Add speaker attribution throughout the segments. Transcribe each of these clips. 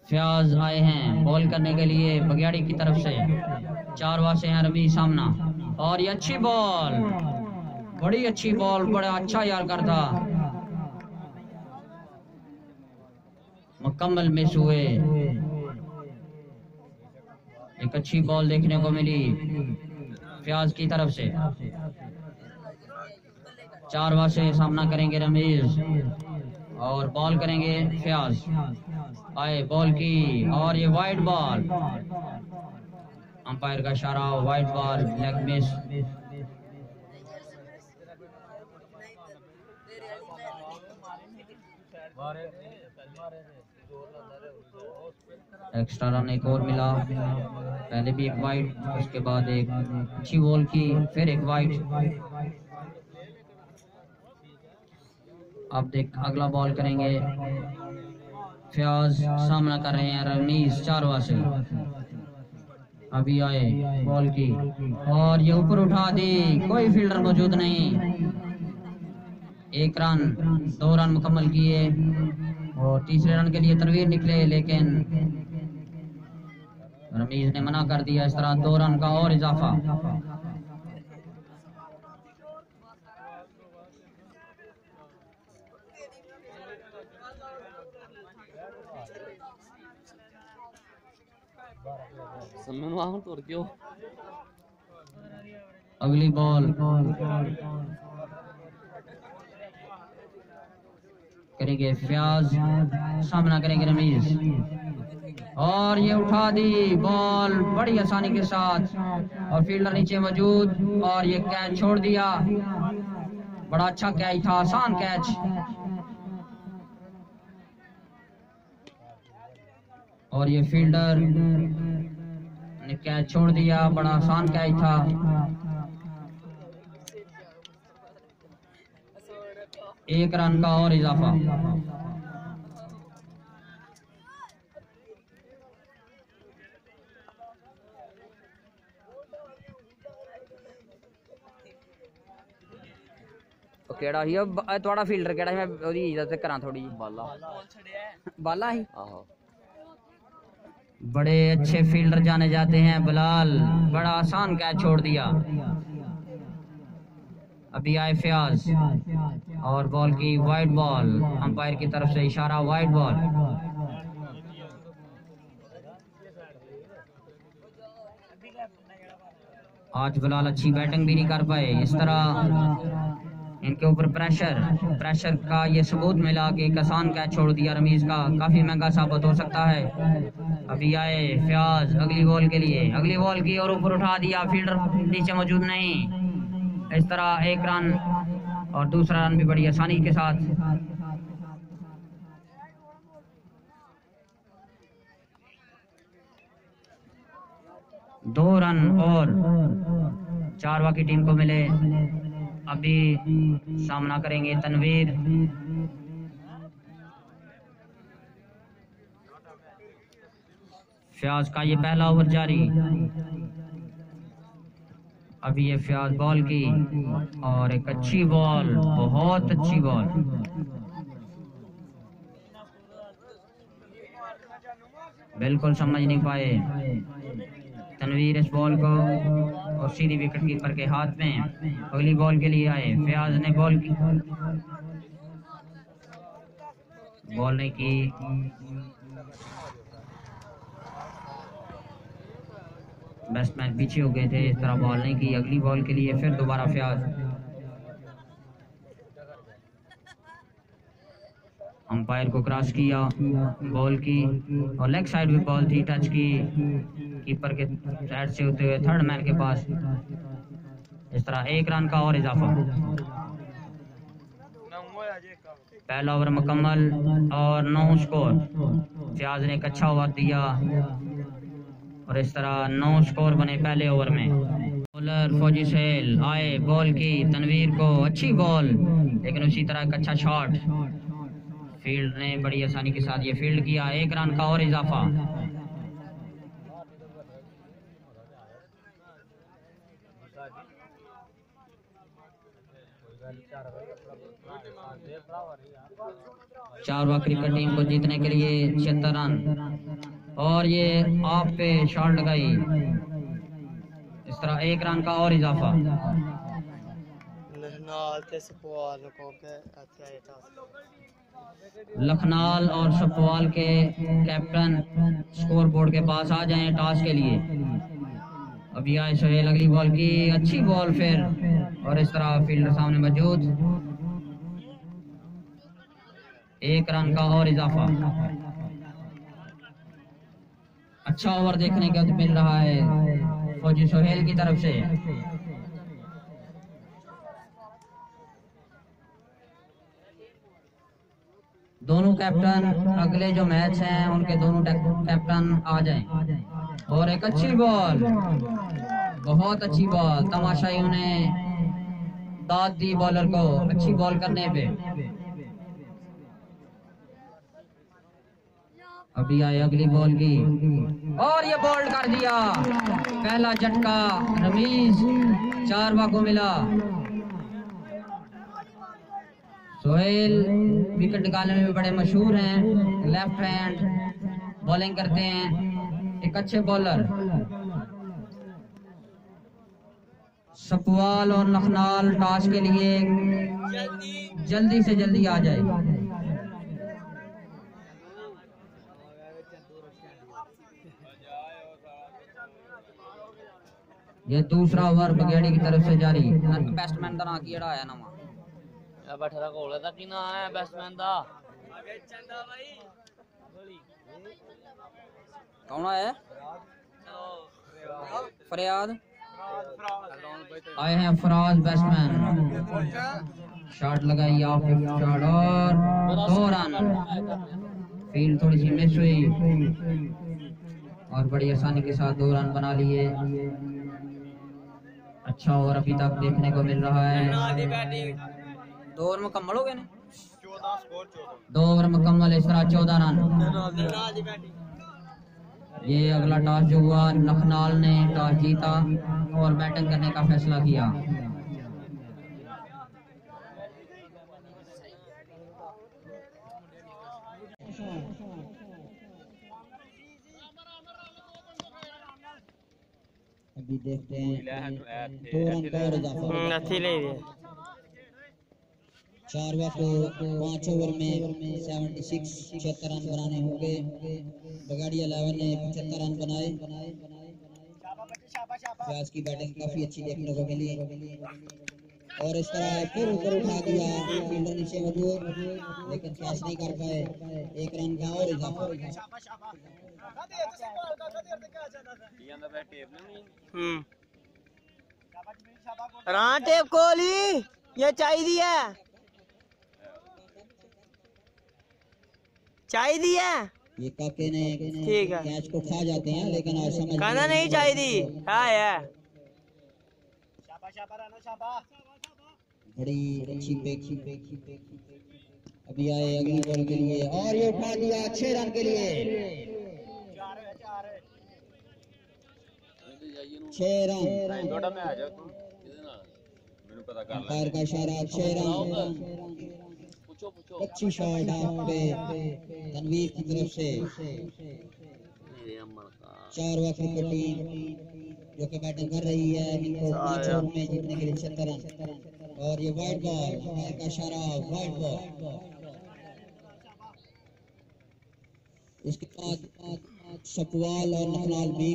Speaker 1: फयाज आए हैं बॉल करने के लिए बगियाड़ी की तरफ से। 4 ओवर से हैं रमी सामना, और ये अच्छी बॉल, बड़ी अच्छी बॉल, बड़ा अच्छा यारकर था, मुकम्मल मिस हुए। एक अच्छी बॉल देखने को मिली फयाज की तरफ से। 4 ओवर से सामना करेंगे रमीज और बॉल करेंगे फयाज। आए बॉल की, और ये वाइड बॉल, अंपायर का इशारा, wide ball, leg miss. Extra run एक और मिला, पहले भी एक वाइड, उसके बाद एक अच्छी बॉल की, फिर एक वाइड। अब देख अगला बॉल करेंगे फयाज, सामना कर रहे हैं रमीज 4 ओवर से। अभी आए बॉल की, और ये ऊपर उठा दी, कोई फील्डर मौजूद नहीं। 1 रन, 2 रन मुकम्मल किए, और तीसरे रन के लिए तनवीर निकले, लेकिन रमीज ने मना कर दिया। इस तरह 2 रन का और इजाफा। अगली बॉल करेंगे फयाज, सामना करेंगे रमीज, और ये उठा दी बॉल बड़ी आसानी के साथ, और फील्डर नीचे मौजूद, और ये कैच छोड़ दिया। बड़ा अच्छा कैच था, आसान कैच, और ये फील्डर ने कैच छोड़ दिया, बड़ा आसान कैच था। एक रन का और इजाफा। केड़ा ही थोड़ा फील्डर केड़ा मैं ओदी इज्जत करा थोड़ी बाला बाला ही। बड़े अच्छे फील्डर जाने जाते हैं बिलाल, बड़ा आसान कैच छोड़ दिया। अभी आए फयाज, और बॉल की वाइड बॉल, अंपायर की तरफ से इशारा, वाइड बॉल। आज बिलाल अच्छी बैटिंग भी नहीं कर पाए। इस तरह इनके ऊपर प्रेशर का ये सबूत मिला कि एक आसान कैच छोड़ दिया रमीज का, काफी महंगा साबित हो सकता है। अभी आए फयाज अगली बॉल के लिए, अगली बॉल की, और ऊपर उठा दिया, फील्डर नीचे मौजूद नहीं। इस तरह 1 रन, और दूसरा रन भी बड़ी आसानी के साथ। दो रन और 4 बाकी टीम को मिले। अभी सामना करेंगे तनवीर। फयाज का ये पहला ओवर जारी। अभी ये फयाज बॉल की, और एक अच्छी बॉल, बहुत अच्छी बॉल। बिल्कुल समझ नहीं पाए तनवीर इस बॉल को, और सीधी विकेट कीपर के हाथ में। अगली बॉल के लिए आए, फयाज ने बॉल की, बॉल नहीं की, बैट्समैन पीछे हो गए थे, इस तरह बॉल नहीं की। अगली बॉल के लिए फिर दोबारा फयाज, अंपायर को क्रॉस किया, बॉल की, और लेग साइड में बॉल थी, टच की कीपर के साइड से होते हुए थर्ड मैन के पास। इस तरह 1 रन का और इजाफा। पहला ओवर मुकम्मल और 9 स्कोर। फयाज ने एक अच्छा ओवर दिया, और इस तरह 9 स्कोर बने पहले ओवर में। बॉलर फौजी सहेल आए, बॉल की, तनवीर को अच्छी बॉल, लेकिन उसी तरह एक अच्छा शॉट, फील्ड ने बड़ी आसानी के साथ ये फील्ड किया। 1 रन का और इजाफा। चारवा क्रिकेट टीम को जीतने के लिए 76 रन और ये ऑफ पे शॉट लगाई, इस तरह 1 रन का और इजाफा। लखनाल और सपवाल के कैप्टन स्कोर बोर्ड के पास आ जाएं टॉस के लिए। अभी आए सोहेल, अगली बॉल की अच्छी बॉल फिर, और इस तरह फील्डर सामने मौजूद, 1 रन का और इजाफा। अच्छा ओवर देखने को मिल रहा है फौजी सोहेल की तरफ से। दोनों कैप्टन अगले जो मैच हैं उनके दोनों कैप्टन आ जाएं। और एक अच्छी बॉल, बहुत अच्छी बॉल, तमाशाइयों ने दाद दी बॉलर को अच्छी बॉल करने पे। अभी आए अगली बॉल की और ये बॉल कर दिया, पहला झटका रमीज चारवा को मिला। सोहेल विकेट निकालने में भी बड़े मशहूर हैं, लेफ्ट हैंड बॉलिंग करते हैं, एक अच्छे बॉलर। सपवाल और लखनाल टॉस के लिए जल्दी से जल्दी आ जाए। ये दूसरा ओवर बगेड़ी की तरफ से जारी। बैट्समैन का नाम की आया ना
Speaker 2: बैठा था कोल दा की ना है बैट्समैन दा
Speaker 1: कौन है? फरियाद आए हैं, फराज बैट्समैन। शॉट लगाई ऑफ शॉट और 2 रन। फील्ड थोड़ी सी मिस हुई और बड़ी आसानी के साथ 2 रन बना लिए। अच्छा ओवर अभी तक देखने को मिल रहा है। 2 ओवर मुकम्मल हो गए ना, 2 ओवर मुकम्मल, इस तरह 14 रन। ये अगला टॉस जो हुआ, लखनाल ने टॉस जीता और बैटिंग करने का फैसला किया। अभी देखते हैं 2 रन का और इजाफा। चारवा को 5 ओवर में 76 रन बनाने होंगे। बगाड़ी 11 ने 75 रन बनाए। आज की बैटिंग काफी अच्छी देखने को मिली और इस तरह फिर ऊपर उठा दिया, फील्डर नीचे मौजूद लेकिन कैच नहीं कर पाए। 1 रन का और इजाफा।
Speaker 3: रान टेप कोहली ये चाहिए
Speaker 1: ये काके ने
Speaker 3: ठीक है,
Speaker 1: कैच को खा जाते हैं लेकिन आज समझ
Speaker 3: कहना नहीं चाहिए।
Speaker 1: बड़ी अच्छी पे। अभी आए अगली बॉल के लिए और ये उठा दिया 6 रन के लिए। 6 रन अंपायर का इशारा। 6 रन। अच्छी शॉट आप पे तनवीर की तरफ से। चारवा क्रिकेट टीम जो कि बैटिंग कर रही है, इनको 5 ओवर में जीतने के लिए 76 रन। और ये वाइड बॉल, अंपायर का इशारा, वाइड बॉल। इसके बाद सपवाल और लखनाल भी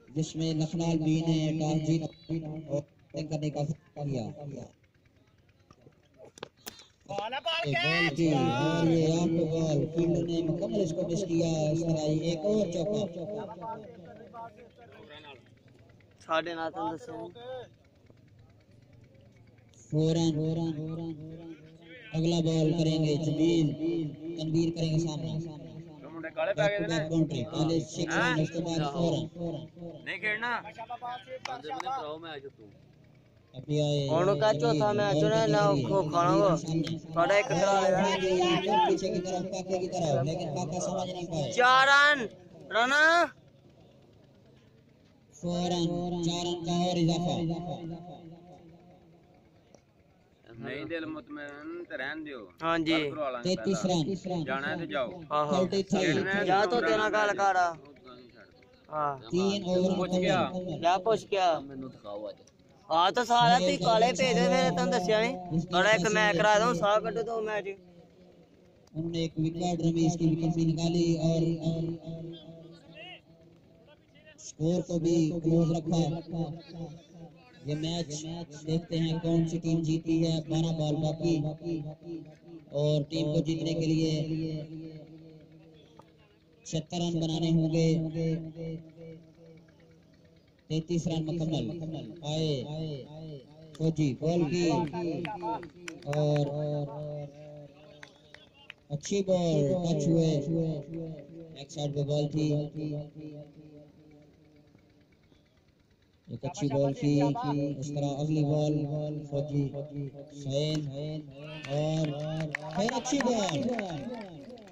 Speaker 1: जिसमें लखनाल बी ने टॉस जीता और करने का किया। बॉल की और ये ऑफ बॉल, फील्डर ने मुकम्मल इसको मिस किया। इस तरह एक और चौका। 4 रन। अगला बॉल करेंगे जमील, तनवीर करेंगे सामना। बाउंड्री पहले 6 रन, उसके बाद 4 रन।
Speaker 2: नहीं खेलना
Speaker 1: अभी आए
Speaker 3: का चौथा मैच है ना, खो खाना वो थोड़ा एक
Speaker 1: पीछे की तरफ काके की तरफ, लेकिन काका समझ नहीं पाए।
Speaker 3: 4 रन रन
Speaker 4: 4 रन, 4 रन का और इजाफा।
Speaker 5: नहीं दिल मुतमैन तो रहन दियो।
Speaker 3: हाँ जी
Speaker 4: 33 रन,
Speaker 5: जाना है तो जाओ।
Speaker 4: 33
Speaker 3: या तो तेरा गल कर हाँ
Speaker 4: 3 ओवर
Speaker 5: पहुंच गया।
Speaker 3: क्या पूछ क्या
Speaker 2: ਮੈਨੂੰ ਦਿਖਾਓ ਅੱਜ
Speaker 3: हाँ तो सारा तू काले भेज दे फिर तुम दसिया नहीं और एक मैं करा दूं साह कट दो मैच
Speaker 4: उन्होंने एक विकेट रमेश की विकेट भी निकाली और स्कोर को भी क्लोज रखा। ये मैच देखते हैं कौन सी टीम जीती है। 12 बॉल बाकी और टीम को जीतने के लिए 76 रन बनाने होंगे। 33 रन मुकम्मल आए। फौजी बॉल की और अच्छी बॉल टच हुए। एक साइड पे बॉल थी। एक अच्छी बॉल की इस तरह अगली बॉल फौजी सैन और फिर अच्छी बॉल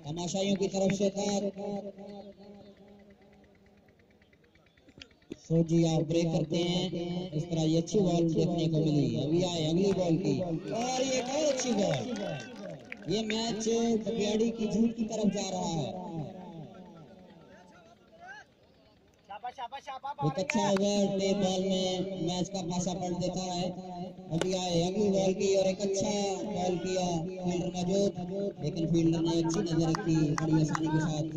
Speaker 4: तमाशाइयों की तरफ से तार। फौजी आप ब्रेक करते हैं। इस तरह ये अच्छी बॉल देखने को मिली। अभी आए अगली बॉल की और ये एक और अच्छी बॉल। ये मैच बगियाड़ी की जीत की तरफ जा रहा है। एक अच्छा ओवर टेप बॉल में मैच का पासा पलट देता है। अभी आए अगली बॉल की और एक अच्छा बॉल किया फील्डर मौजूद, लेकिन फील्डर ने अच्छी नजर रखी। बड़ी आसानी के साथ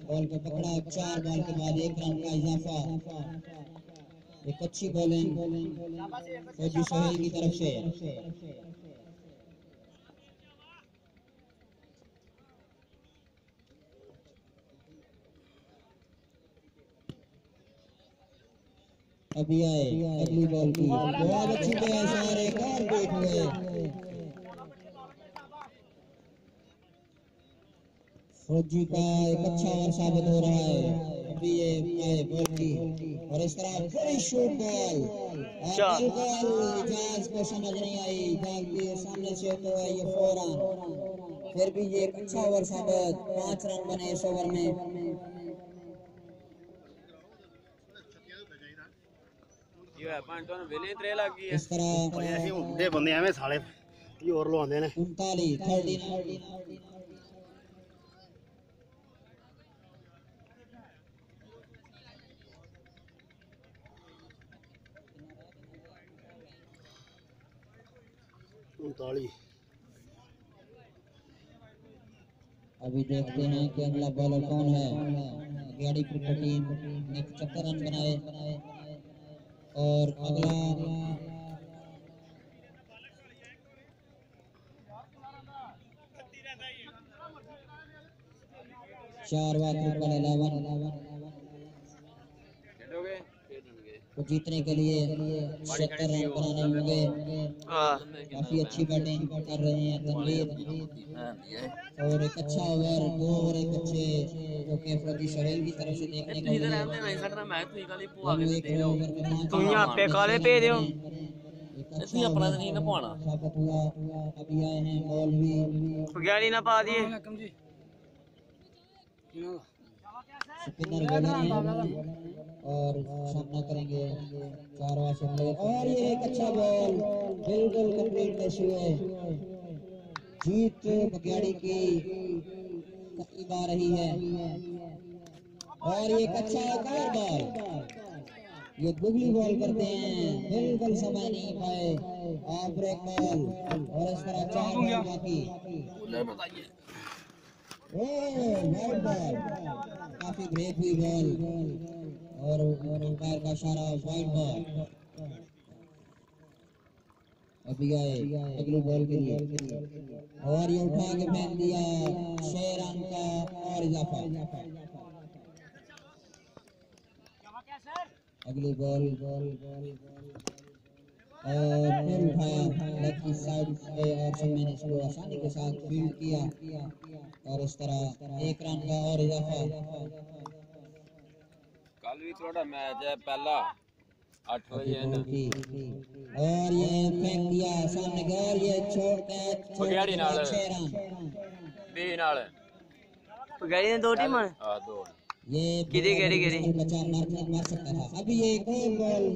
Speaker 4: बॉल को पकड़ा। 4 बॉल के बाद 1 रन का इजाफा। एक अच्छी बॉलिंग फौजी सोहेल की तरफ से। अभी आए अगली बॉल की बहुत अच्छी बॉल सारे और बैठ हुए। फौजी का एक अच्छा ओवर साबित हो रहा है। अभी ये आए बॉल की और इस तरह बड़ी शॉट बॉल इजाज को समझ नहीं आई। इजाज के सामने से तो है ये 4 रन। फिर भी ये एक अच्छा ओवर साबित। 5 रन बने इस ओवर में। इस तरह
Speaker 6: बंदे एवं साले की और लवांदे ने
Speaker 4: 39 अभी देखते हैं कि अगला बॉलर कौन है। गाड़ी क्रिकेट टीम ने 75 रन बनाए और अगला चार बार 11 को जीतने के लिए 76 रन बनाने होंगे। काफी अच्छी बैटिंग कर रहे हैं तनवीर और एक अच्छा ओवर 2 ओवर एक अच्छे जो कि फौजी सोहेल की तरफ से देखने को मिले।
Speaker 3: तुम यहाँ पे काले पे दो
Speaker 2: इतनी अपना नहीं ना पाना
Speaker 4: अभी आए हैं बॉल भी
Speaker 3: गाड़ी ना पा दिए
Speaker 4: स्पिनर बॉलर हैं और सामना करेंगे 4 ओवर से और ये एक अच्छा बॉल बिल्कुल कंप्लीट मैच हुए। जीत बगियाड़ी की करीब आ रही है और ये एक अच्छा एक बॉल ये गुगली बॉल करते हैं। बिल्कुल समय नहीं पाए ऑफ ब्रेक बॉल और इस तरह 4 बॉल बाकी। वाइड बॉल काफी ब्रेक हुई बॉल और अंपायर का इशारा वाइड बॉल। अभी आए अगली बॉल के लिए और ये उठा के फेंक दिया। 6 रन का और इजाफा। अगली बॉल और फिर उठाया लेग की साइड पे और समय ने इसको आसानी के साथ फील्ड किया और इस तरह 1 रन का और इजाफा।
Speaker 5: कल भी थोड़ा मैच है पहला 8 बजे
Speaker 4: और ये फेंक दिया सामने गया और ये छोड़ कैच 6 रन
Speaker 5: बी नाल
Speaker 3: गाड़ी ने 2 टीम
Speaker 5: हां 2
Speaker 4: ये
Speaker 3: गिरी गिरी गिरी
Speaker 4: बचा मार सकता था। अभी ये एक और बॉल